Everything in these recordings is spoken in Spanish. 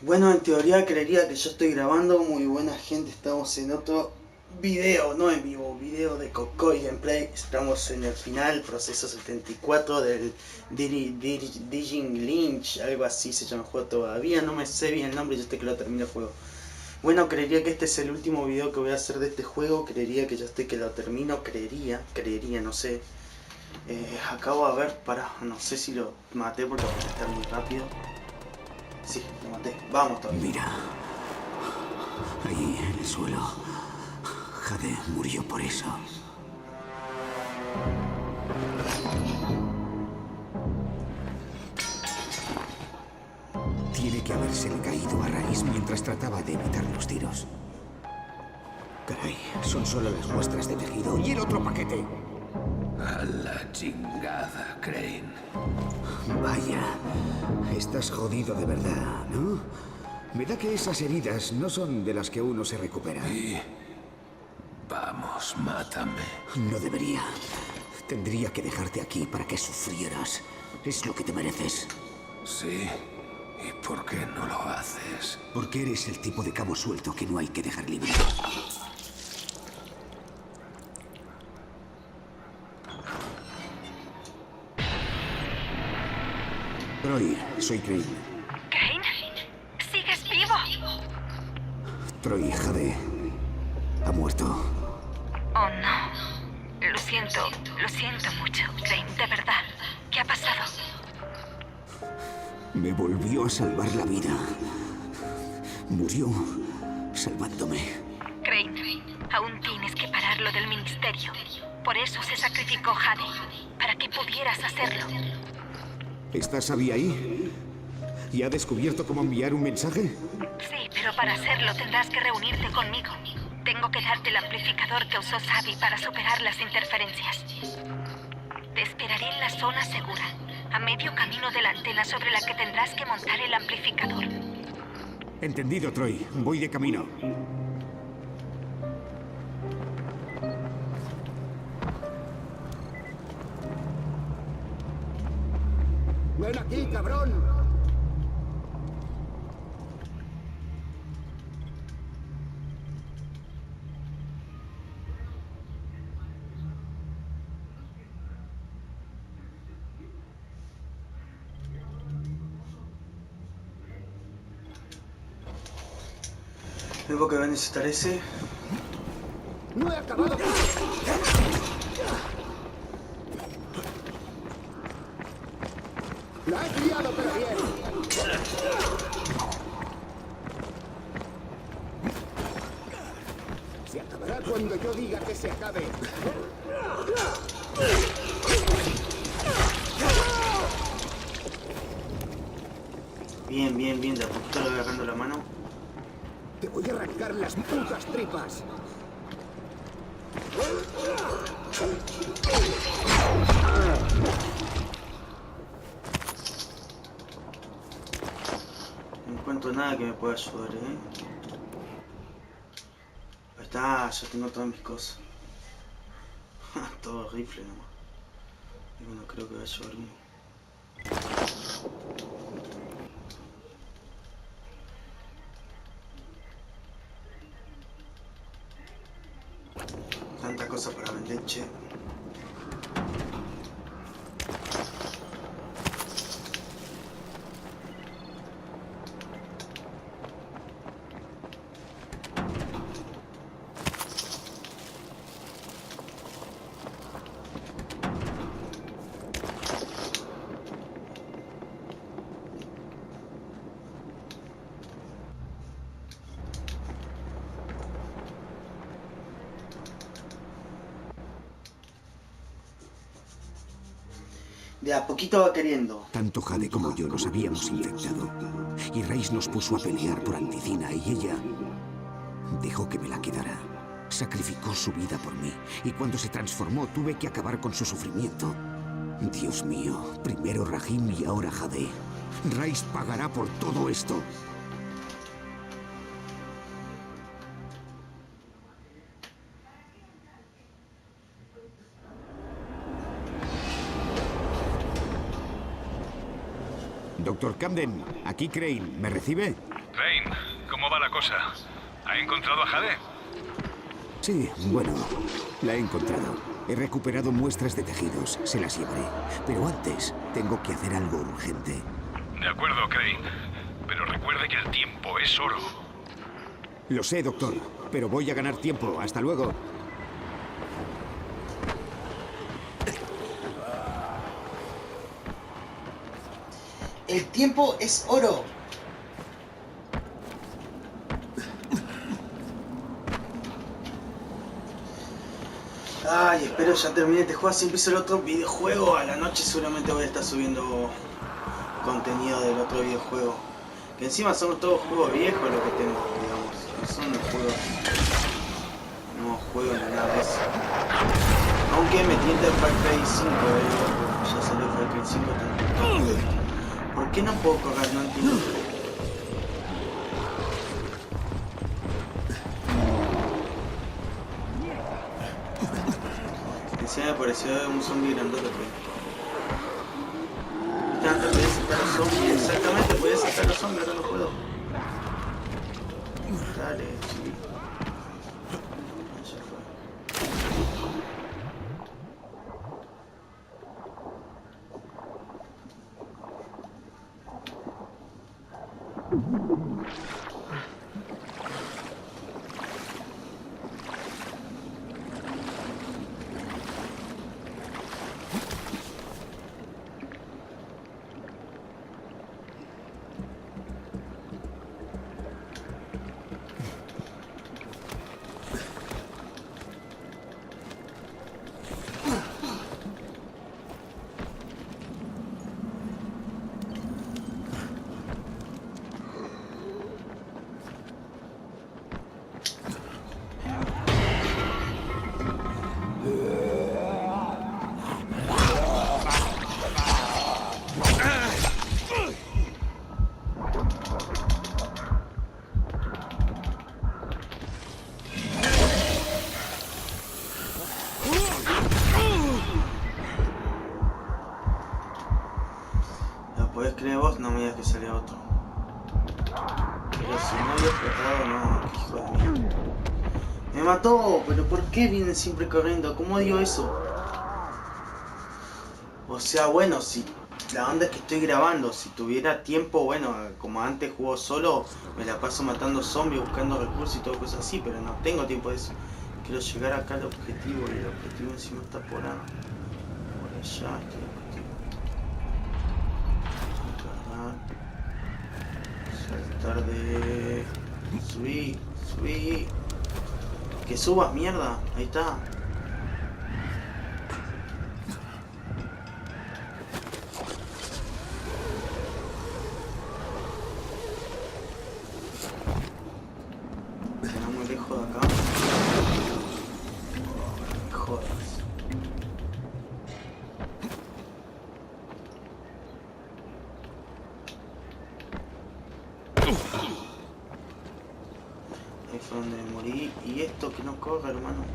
Bueno, en teoría creería que yo estoy grabando. Muy buena gente, estamos en otro video, no en vivo, video de Kokoy Gameplay. Estamos en el final, proceso 74 del Digging Lynch, algo así se llama el juego. Todavía no me sé bien el nombre, yo estoy que lo termine el juego. Bueno, creería que este es el último video que voy a hacer de este juego. Creería que ya estoy que lo termino, creería, no sé. Acabo de ver, no sé si lo maté porque voy a estar muy rápido. Sí, lo maté. Vamos todavía. Mira. Ahí en el suelo. Jade murió por eso. Tiene que habérsele caído a raíz mientras trataba de evitar los tiros. Caray, son solo las muestras de tejido. ¡Y el otro paquete! A la chingada, Crane. Vaya, estás jodido de verdad, ¿no? Me da que esas heridas no son de las que uno se recupera. Y... vamos, mátame. No debería. Tendría que dejarte aquí para que sufrieras. Es lo que te mereces. ¿Sí? ¿Y por qué no lo haces? Porque eres el tipo de cabo suelto que no hay que dejar libre. Troy, soy Crane. ¿Crane? ¿Sigues vivo? Troy, Jade, ha muerto. Oh, no. Lo siento mucho, Crane, de verdad. ¿Qué ha pasado? Me volvió a salvar la vida. Murió salvándome. Crane, aún tienes que parar lo del ministerio. Por eso se sacrificó Jade, para que pudieras hacerlo. ¿Está Sabi ahí? ¿Y ha descubierto cómo enviar un mensaje? Sí, pero para hacerlo tendrás que reunirte conmigo. Tengo que darte el amplificador que usó Sabi para superar las interferencias. Te esperaré en la zona segura, a medio camino de la antena sobre la que tendrás que montar el amplificador. Entendido, Troy. Voy de camino. ¡Ven aquí, cabrón! Luego que va a necesitar ese. ¡No he acabado! ¡La he criado, pero bien! Se acabará cuando yo diga que se acabe. Bien, de a poquito le voy agarrando la mano. Te voy a arrancar las putas tripas. No encuentro nada que me pueda ayudar, Ahí está, ya tengo todas mis cosas. Todo rifle nomás. Y bueno, creo que va a ayudar uno. Tanta cosa para vender, che. De a poquito va queriendo. Tanto Jade como yo nos habíamos infectado. Y Rice nos puso a pelear por Anticina y ella dejó que me la quedara. Sacrificó su vida por mí. Y cuando se transformó tuve que acabar con su sufrimiento. Dios mío, primero Rahim y ahora Jade. Rice pagará por todo esto. Doctor Camden, aquí Crane. ¿Me recibe? Crane, ¿cómo va la cosa? ¿Ha encontrado a Jade? Sí, bueno, la he encontrado. He recuperado muestras de tejidos, se las llevaré. Pero antes, tengo que hacer algo urgente. De acuerdo, Crane. Pero recuerde que el tiempo es oro. Lo sé, doctor, pero voy a ganar tiempo. Hasta luego. El tiempo es oro. Ay, espero ya termine este juego, así empiezo el otro videojuego. A la noche seguramente voy a estar subiendo contenido del otro videojuego. Que encima son todos juegos viejos lo que tengo, digamos. No son juegos... No juego ni nada de eso. Aunque me tienta el Far Cry 5, ya salió Far Cry 5 también. ¿Por qué no puedo correr? No entiendo. Encima me pareció un zombie grandote. Antes podía sacar los zombies, exactamente, podía sacar los zombies, ahora no puedo. Dale, sí. Ya fue. ¿Podés creer vos? No me digas que sale otro. Pero si no había explotado, no, qué hijo de mierda. Me mató, pero ¿por qué vienen siempre corriendo? ¿Cómo odio eso? O sea, bueno, si la onda es que estoy grabando, si tuviera tiempo, bueno, como antes juego solo, me la paso matando zombies, buscando recursos y todo cosas así, pero no tengo tiempo de eso. Quiero llegar acá al objetivo y el objetivo encima está por allá, este objetivo. Saltar de... Subí, subí. Que subas, mierda. Ahí está. Está muy lejos de acá. Joder. Ahí fue donde me morí. Y esto que no corre, hermano.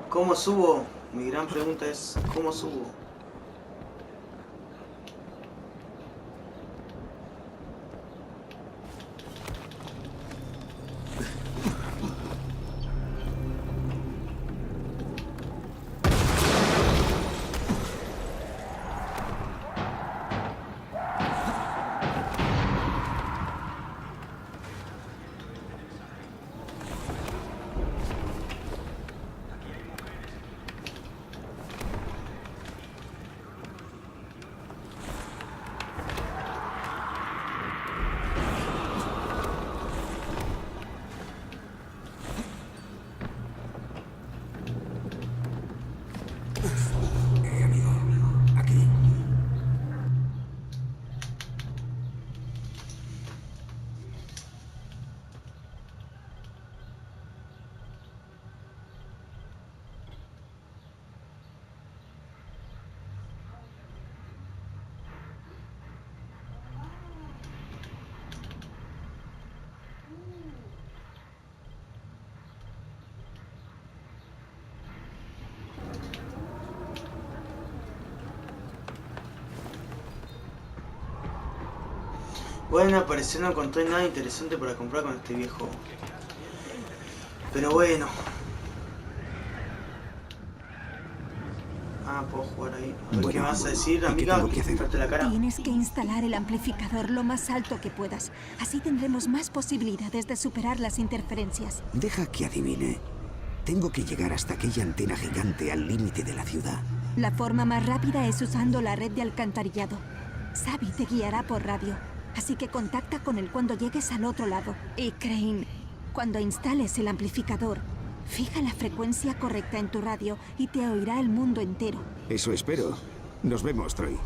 ¿Cómo subo? Mi gran pregunta es, ¿cómo subo? Bueno, al parecer no encontré nada interesante para comprar con este viejo. Pero bueno. Ah, puedo jugar ahí. A ver, ¿qué me vas a decir, amiga? tengo que hacer? Parte la cara. Tienes que instalar el amplificador lo más alto que puedas. Así tendremos más posibilidades de superar las interferencias. Deja que adivine. Tengo que llegar hasta aquella antena gigante al límite de la ciudad. La forma más rápida es usando la red de alcantarillado. Xavi te guiará por radio, así que contacta con él cuando llegues al otro lado. Y Crane, cuando instales el amplificador, fija la frecuencia correcta en tu radio y te oirá el mundo entero. Eso espero. Nos vemos, Troy.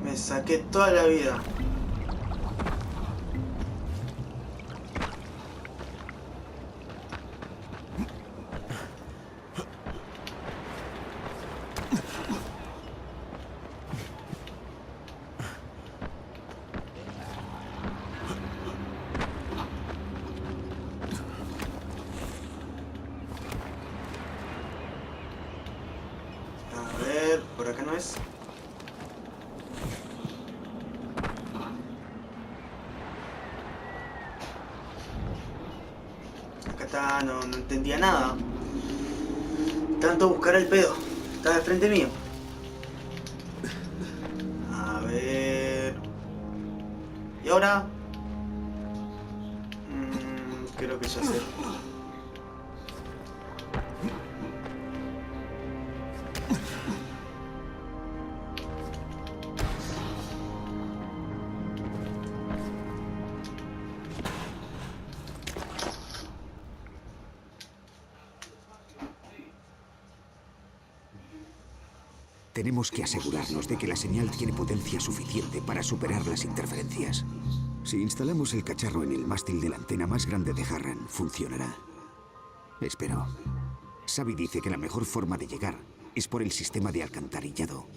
Me saqué toda la vida. A ver, por acá no es. Acá está, no entendía nada. Tanto buscar el pedo. Está de frente mío. A ver. ¿Y ahora? Creo que ya sé. Tenemos que asegurarnos de que la señal tiene potencia suficiente para superar las interferencias. Si instalamos el cacharro en el mástil de la antena más grande de Harran, funcionará. Espero. Xavi dice que la mejor forma de llegar es por el sistema de alcantarillado.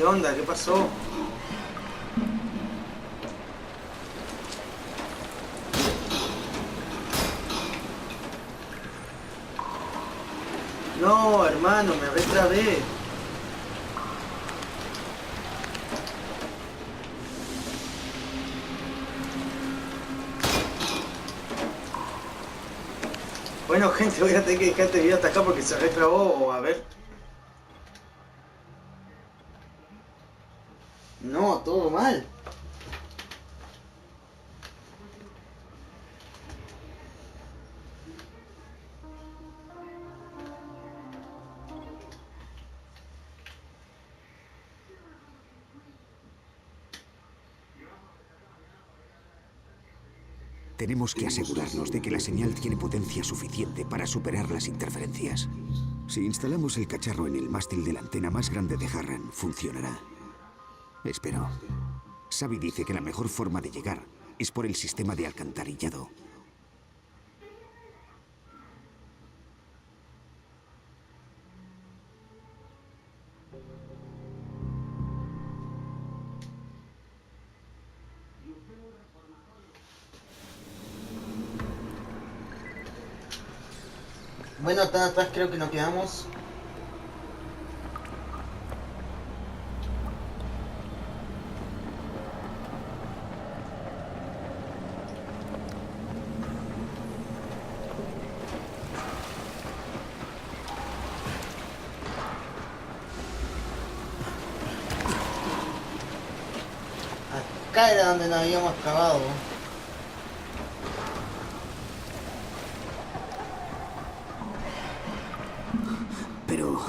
¿Qué onda? ¿Qué pasó? No, hermano, me retrabé. Bueno, gente, voy a tener que dejar este video hasta acá porque se retrabó. A ver. No, todo mal. Tenemos que asegurarnos de que la señal tiene potencia suficiente para superar las interferencias. Si instalamos el cacharro en el mástil de la antena más grande de Harran, funcionará. Espero. Xavi dice que la mejor forma de llegar es por el sistema de alcantarillado. Bueno, tan atrás creo que nos quedamos. Acá era donde nos habíamos acabado. Pero,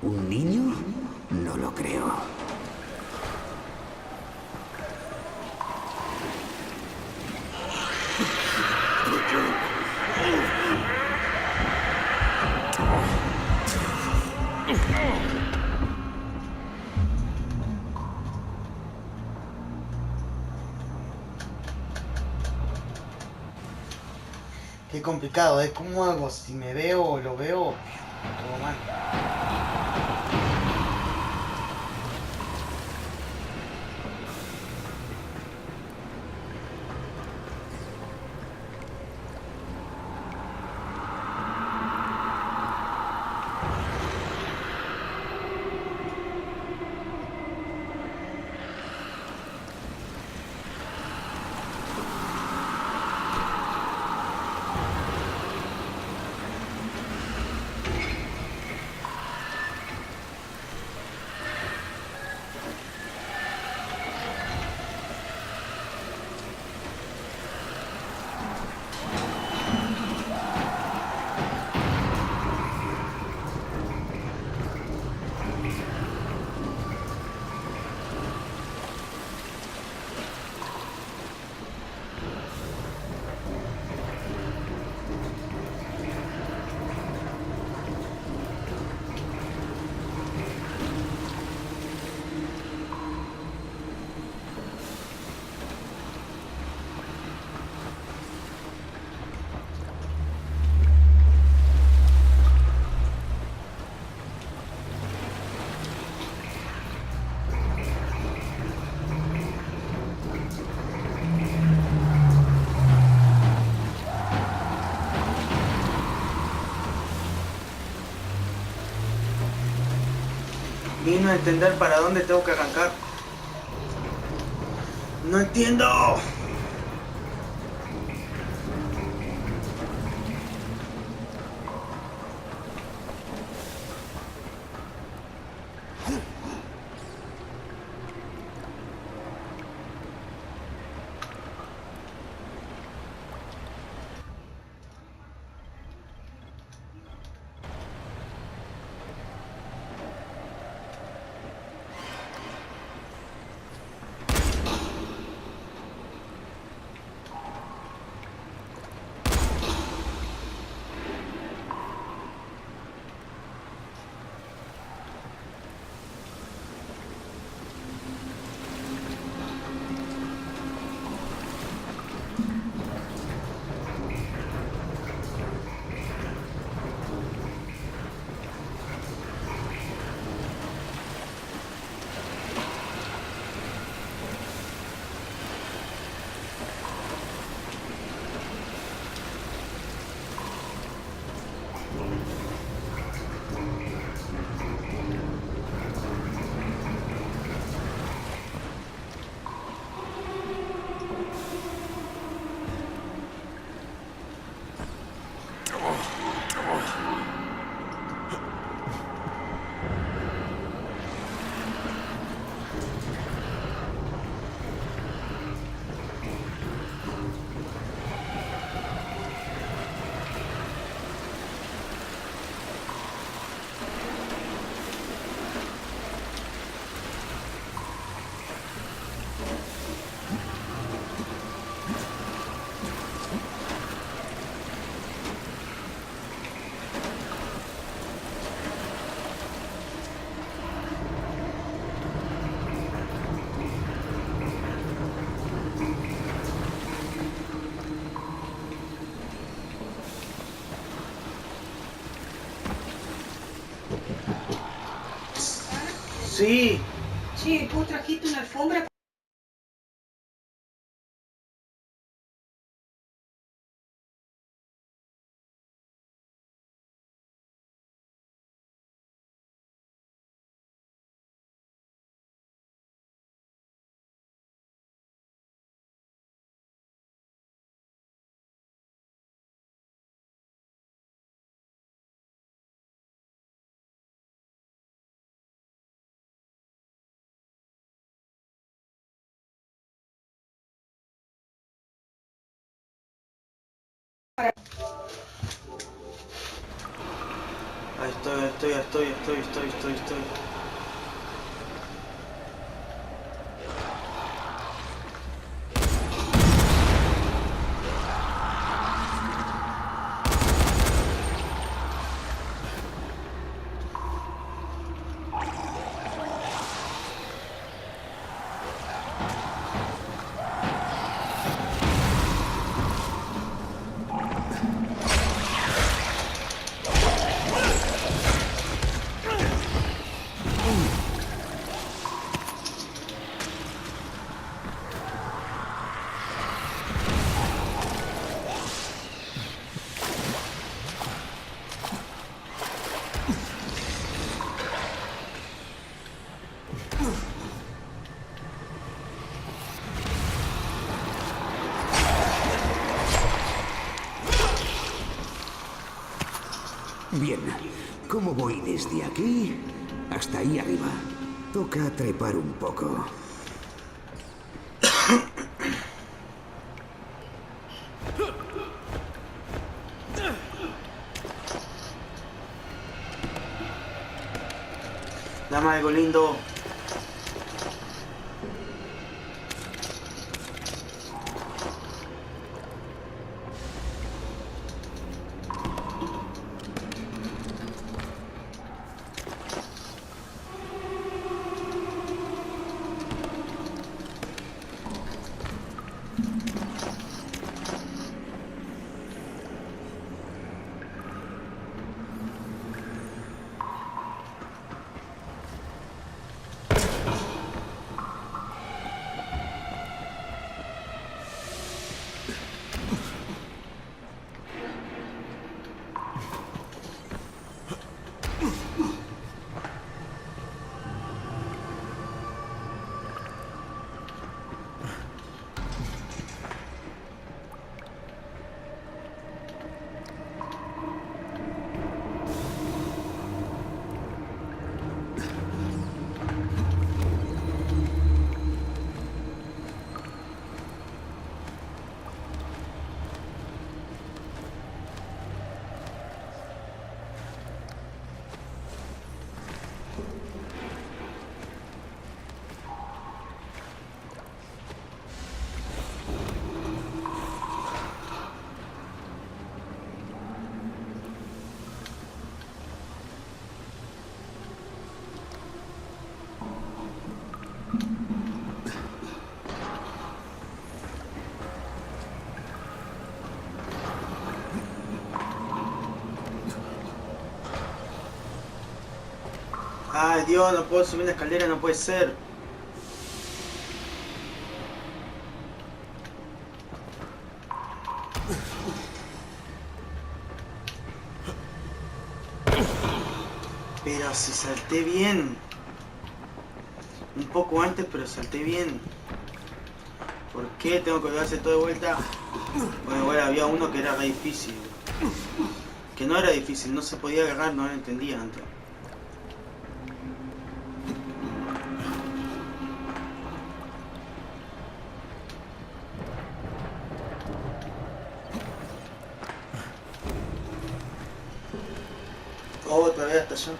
¿un niño? No lo creo. Qué complicado, ¿eh? ¿Cómo hago? Si me veo o lo veo, todo mal. Vino a entender para dónde tengo que arrancar. ¡No entiendo! Sí. Che, ¿vos trajiste una alfombra? Ahí estoy. Bien, ¿cómo voy desde aquí hasta ahí arriba? Toca trepar un poco. Dame algo lindo. Ay Dios, no puedo subir la escalera, no puede ser. Pero si salté bien. Un poco antes, pero salté bien. ¿Por qué tengo que darse todo de vuelta? Bueno, igual había uno que era re difícil. Que no era difícil, no se podía agarrar, no lo entendía antes. Otra vez hasta allá.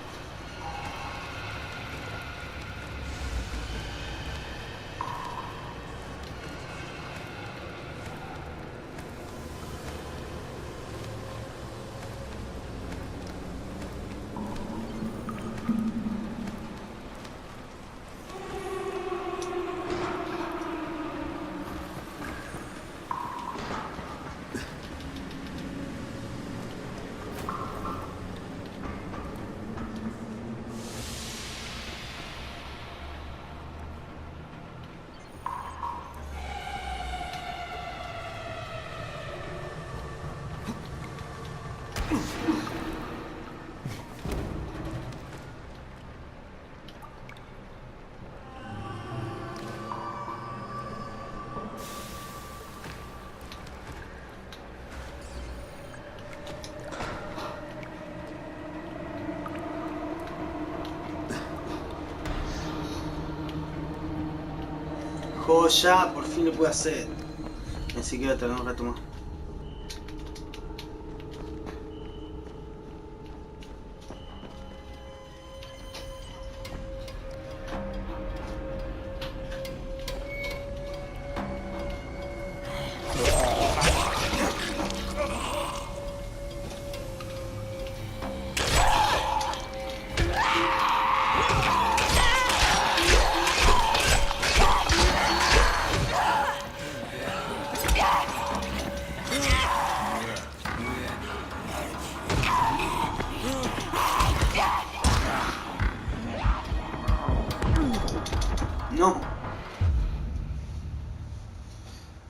Joya, por fin lo pude hacer. Así que voy a tardar un rato más. No.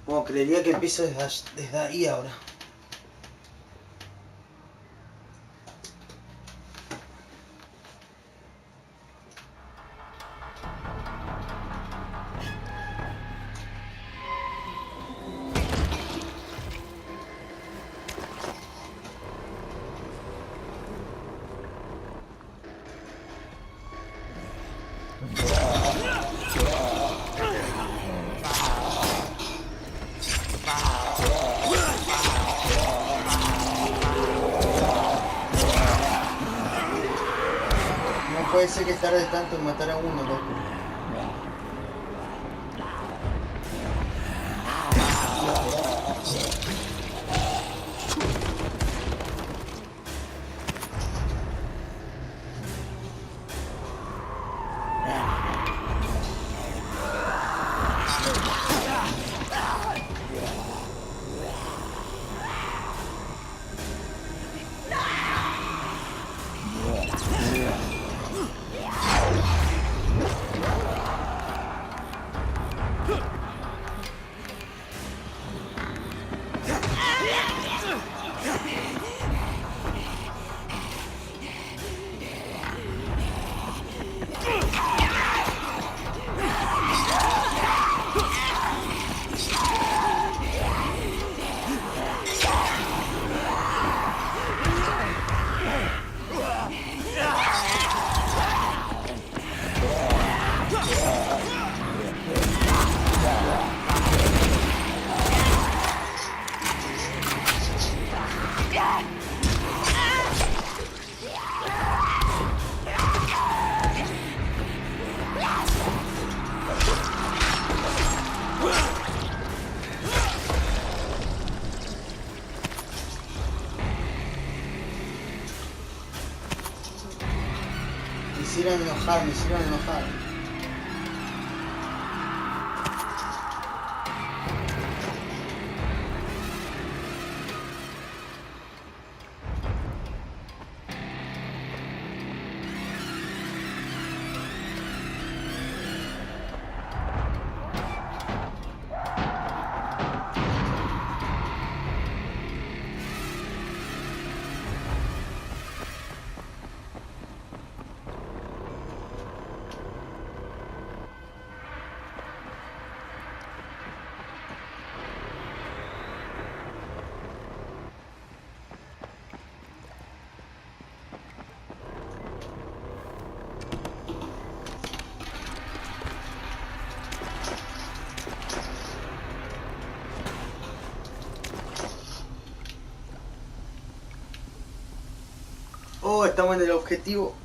Bueno, creería que empiezo desde ahí ahora. No puede ser que tarde tanto en matar a uno, loco. Me hicieron enojar, me hicieron enojar. Oh, estamos en el objetivo.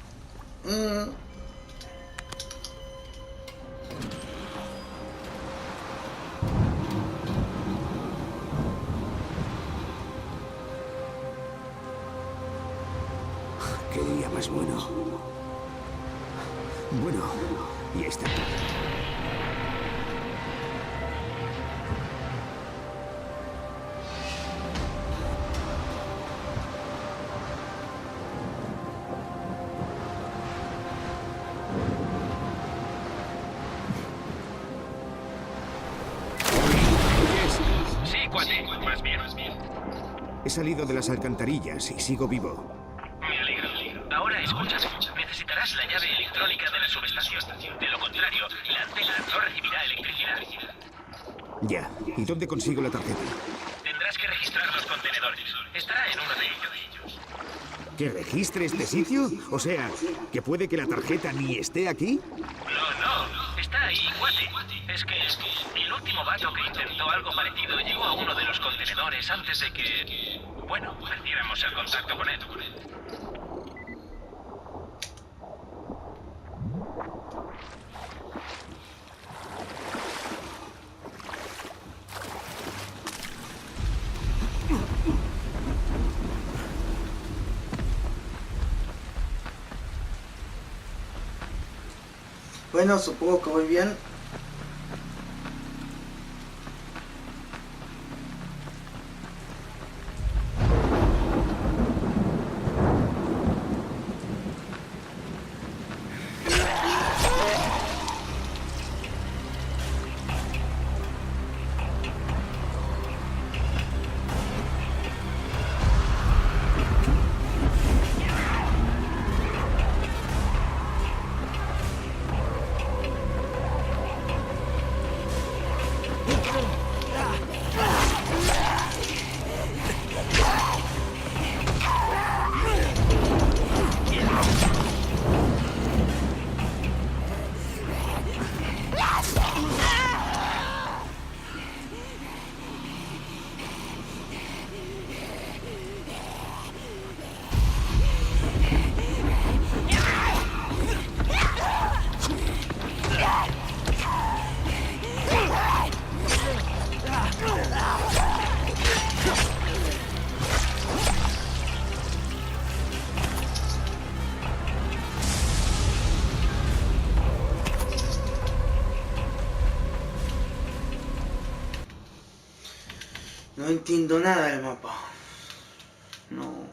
Qué día más bueno. Bueno, y está. Sí, cuate, más bien. He salido de las alcantarillas y sigo vivo. Me alegro. Ahora escúchame. Necesitarás la llave electrónica de la subestación. De lo contrario, la antena no recibirá electricidad. Ya. ¿Y dónde consigo la tarjeta? Tendrás que registrar los contenedores. Estará en uno de ellos. ¿Que registre este sitio? O sea, ¿que puede que la tarjeta ni esté aquí? No. Está ahí, cuate. Es que el último vato que intentó algo parecido llegó a uno de los contenedores antes de que... bueno, perdiéramos el contacto con él. Bueno, supongo que voy bien. No entiendo nada del mapa. No.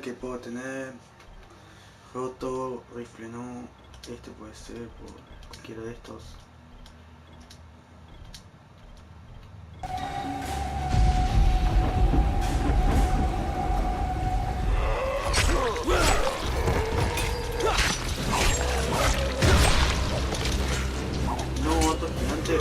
¿Qué puedo tener? Roto, rifle no. Este puede ser por cualquiera de estos. No, otro gigante.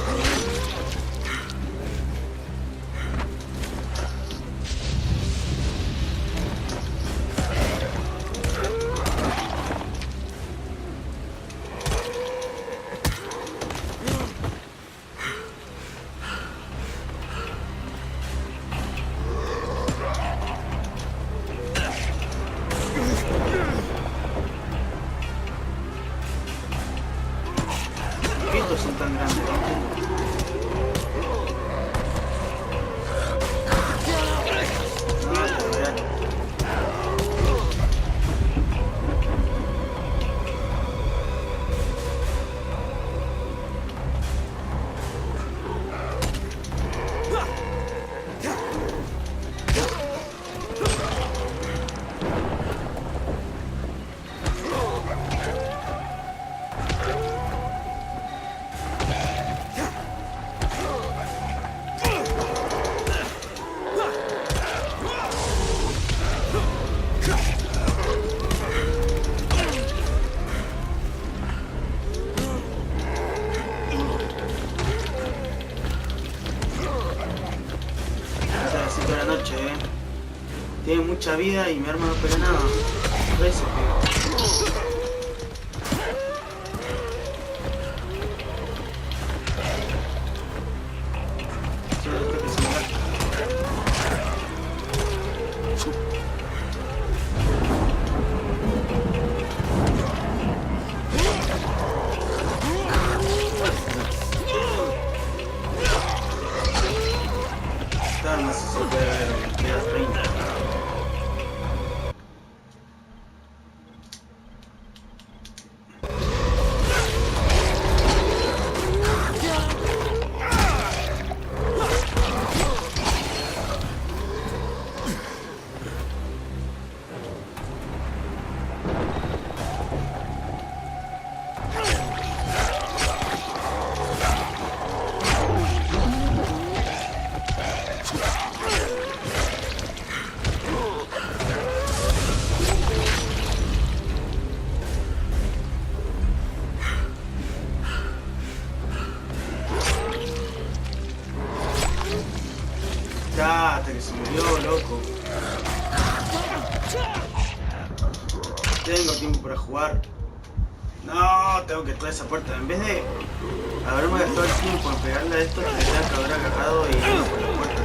Estos son tan grandes. ese, Tiene mucha vida y mi arma no pega nada. Re se pega. Hasta que se murió, loco. Tengo tiempo para jugar. No, tengo que traer esa puerta. En vez de haberme gastado el tiempo en pegarle a esto, tendría que haber agarrado y por la puerta.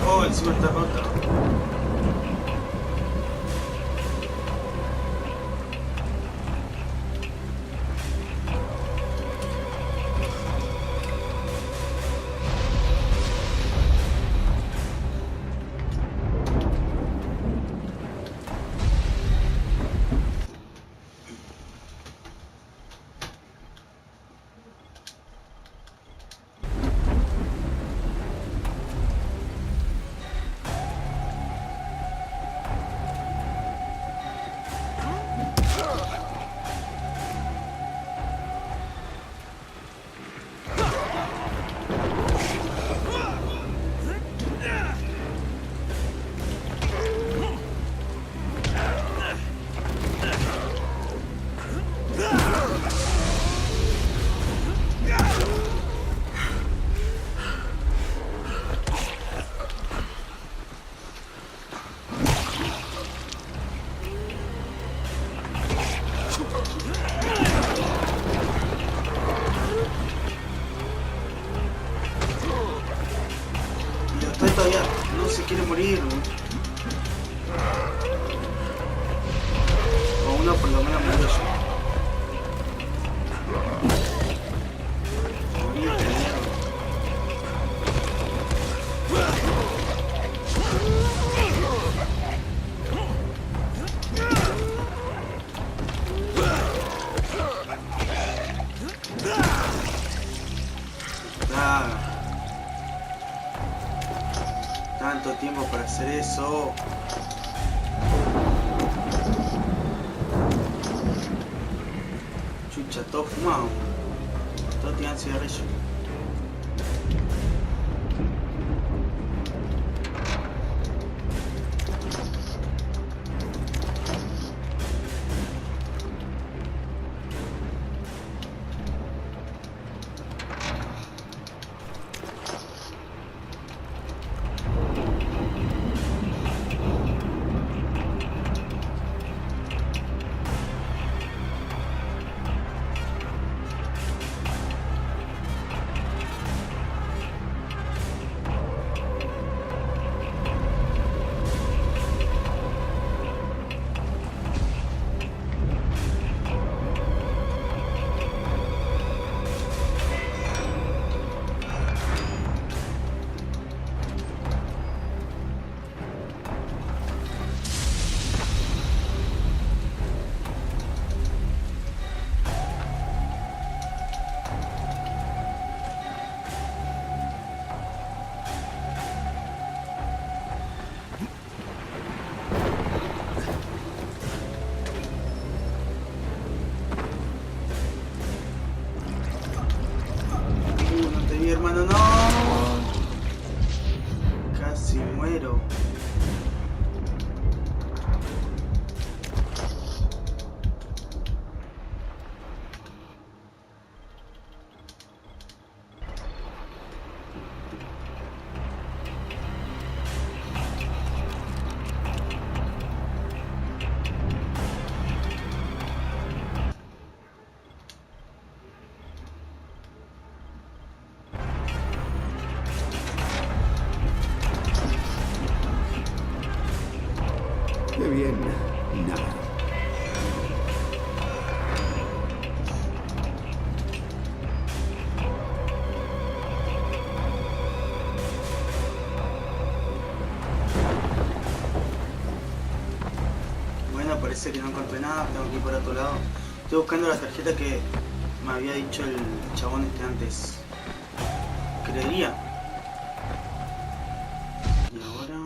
Oh, encima está rota. Todavía no se quiere morir, ¿no? O uno por lo menos me lo tanto tiempo para hacer eso. Chucha, todo fumado. Todo tiene cigarrillo. Nada. Bueno, parece que no encontré nada, tengo que ir por otro lado. Estoy buscando la tarjeta que me había dicho el chabón este antes. Creería. Y ahora...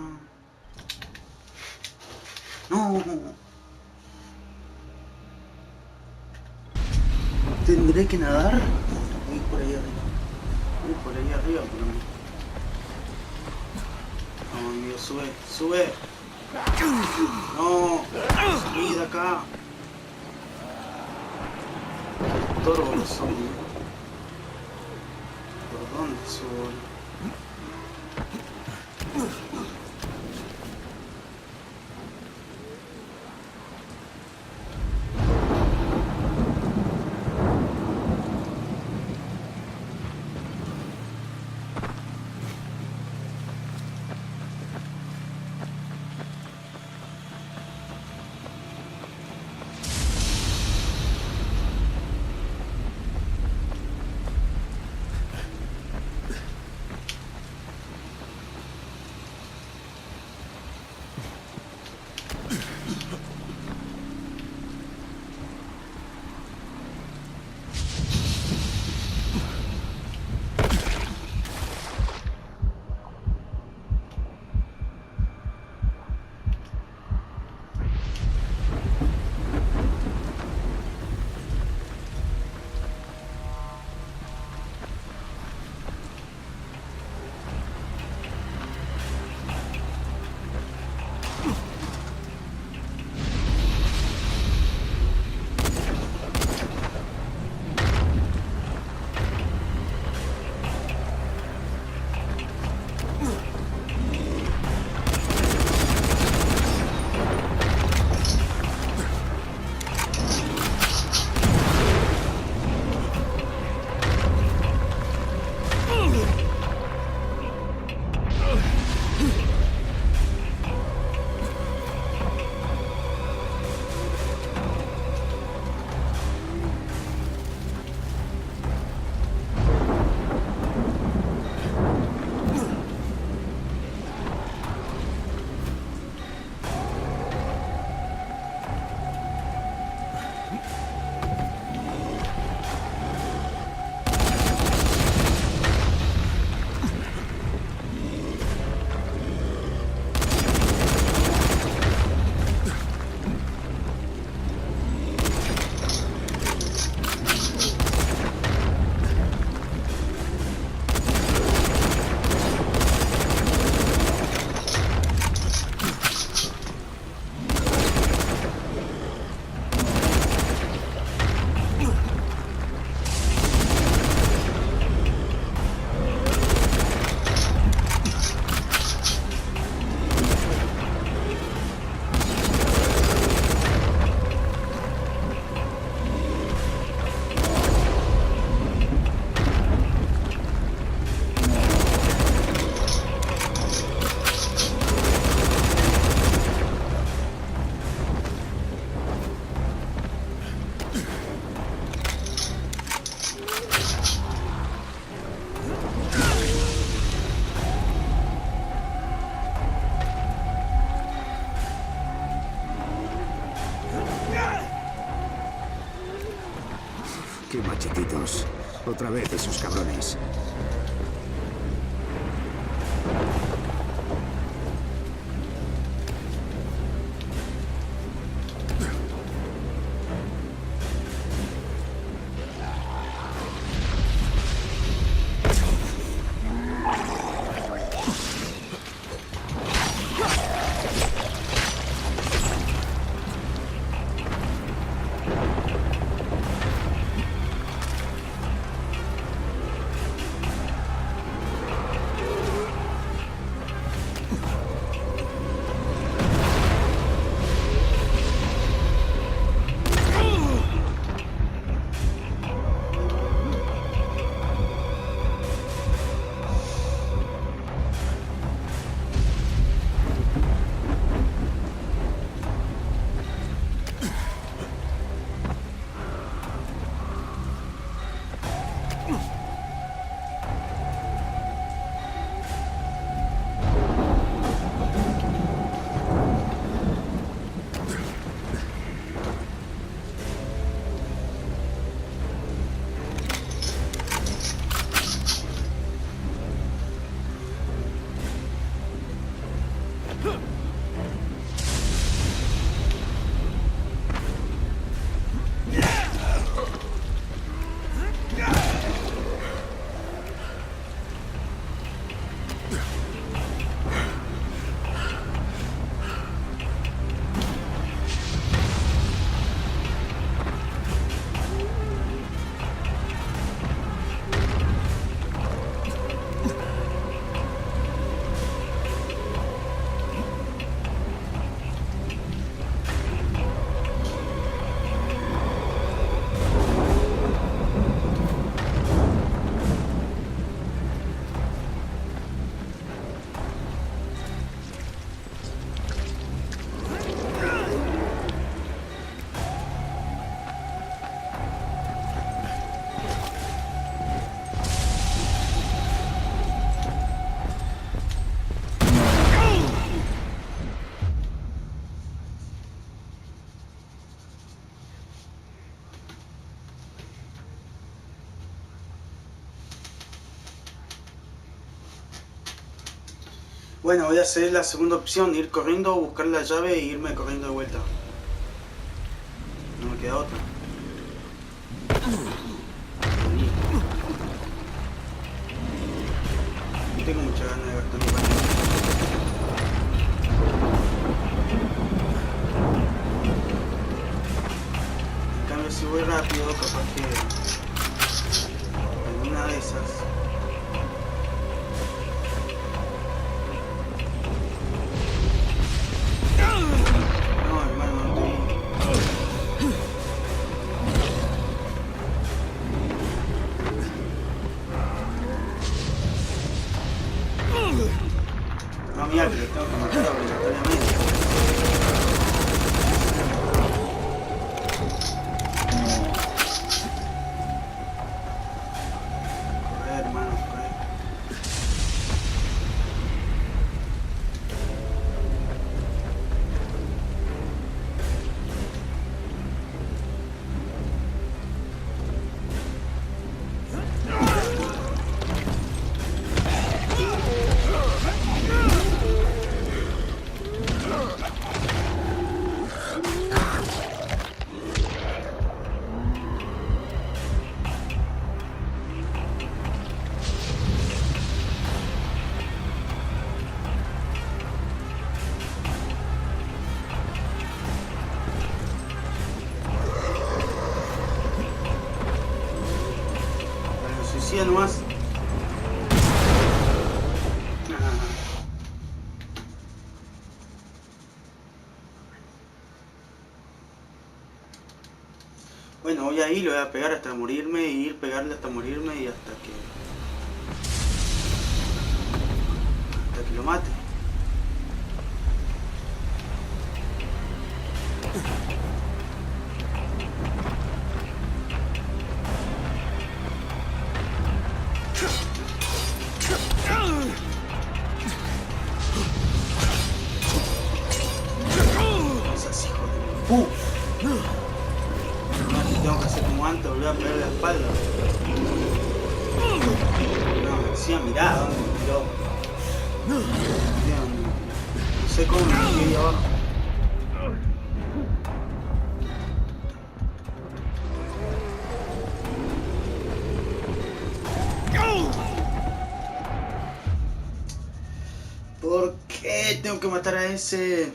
No. ¿Tendré que nadar? Voy por ahí arriba. Voy por ahí arriba, por lo menos. Vamos, amigo, sube, sube. No, subí de acá. Estorbo los zombies. ¿Por dónde subo? ¡Qué machetitos! Otra vez esos cabrones. Bueno, voy a hacer la segunda opción, ir corriendo, buscar la llave e irme corriendo de vuelta. No me queda otra. No tengo mucha ganas de gastar mi baño. En cambio, si voy rápido, capaz que alguna de esas. No, hermano, no te vi. No, mira que lo tengo que matar obligatoriamente. Correr, hermano, correr. Suicida nomás. Bueno, voy a ir, lo voy a pegar hasta morirme y ir pegarle hasta morirme y hasta que lo mate. Esas hijos de mi tengo que hacer como antes, volver a pegar la espalda. No, decía, mirá, ¿dónde me tiró? No sé cómo me metí ahí abajo. ¿Por qué tengo que matar a ese?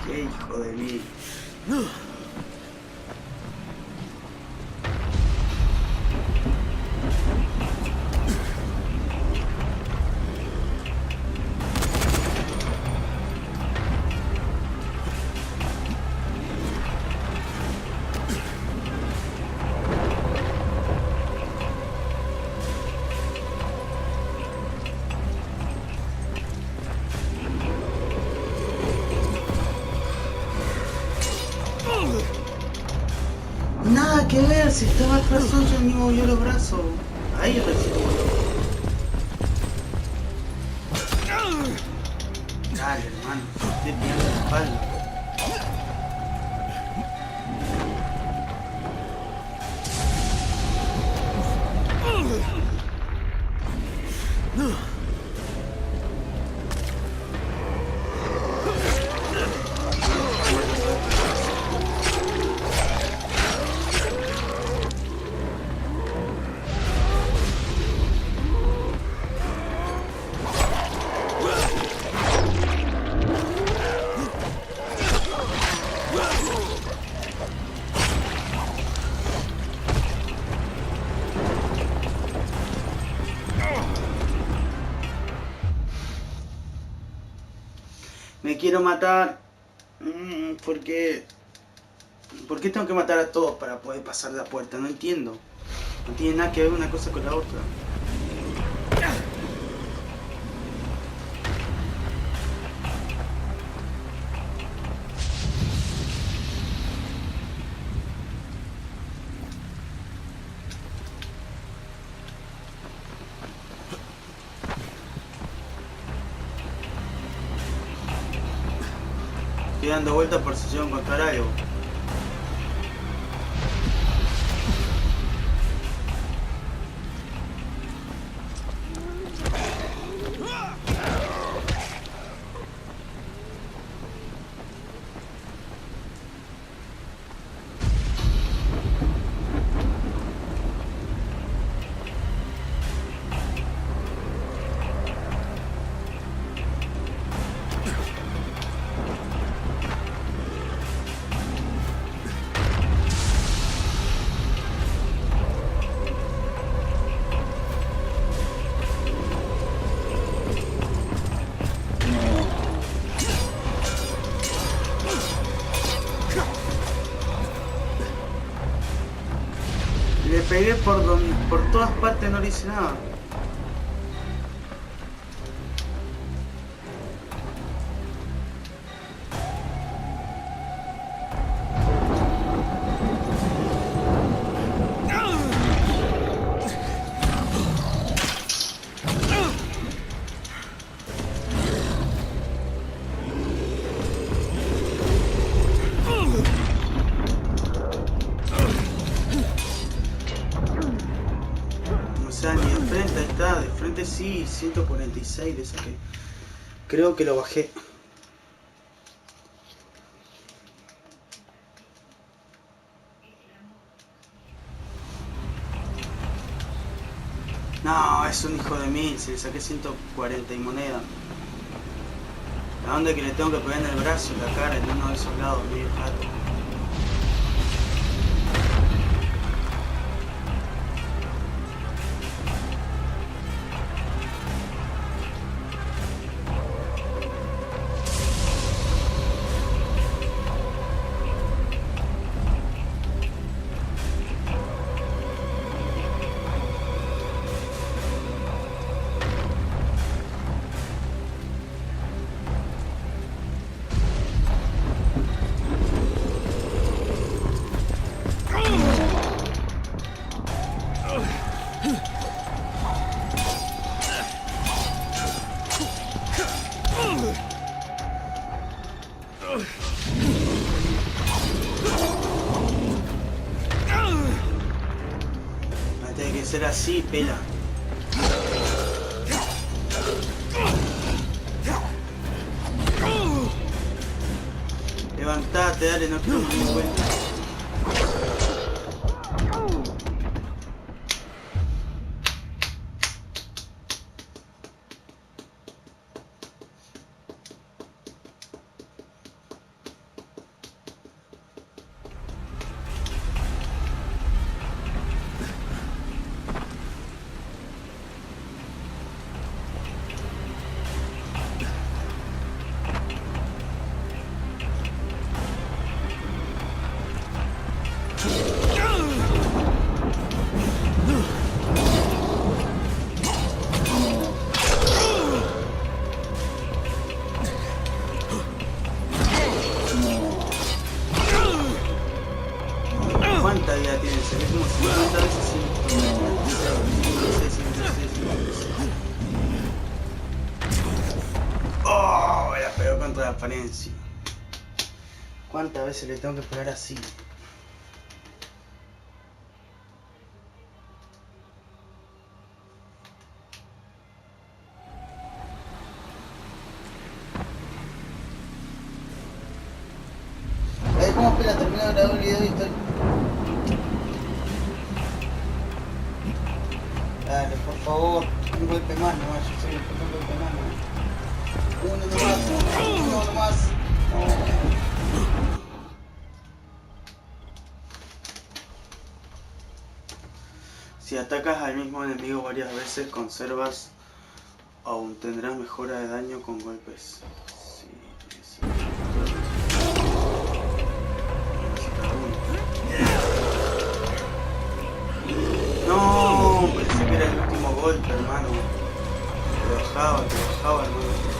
Qué hijo de mí. Nada que ver, si estaba atrás suyo ni movió los brazos. Ahí recién. Dale, hermano, te pegando la espalda. Me quiero matar. ¿Por qué tengo que matar a todos para poder pasar la puerta? No entiendo. No tiene nada que ver una cosa con la otra. estoy dando vueltas por si llego a encontrar algo. Le pegué por todas partes, no le hice nada. Sí, 146 le saqué. Creo que lo bajé. No, es un hijo de mil. Si le saqué 140 y moneda. ¿A dónde que le tengo que pegar en el brazo, en la cara, en uno de esos lados, medio jato? Tiene que ser así, pela. Levantate, dale, no quiero que me cuenta. ¿Cuánta vida tiene? Se ve como 50 veces 100. ¡Oh! Me la pegó contra la pared encima. ¿Cuántas veces le tengo que pegar así? ¿Cómo espera terminar de grabar el video y estoy? Dale, por favor, un golpe más nomás, yo soy el primer golpe más nomás. Uno nomás. No. Si atacas al mismo enemigo varias veces, conservas aún tendrás mejora de daño con golpes. Sí, sí. No, pensé que era el último golpe, hermano. Te bajaba, hermano.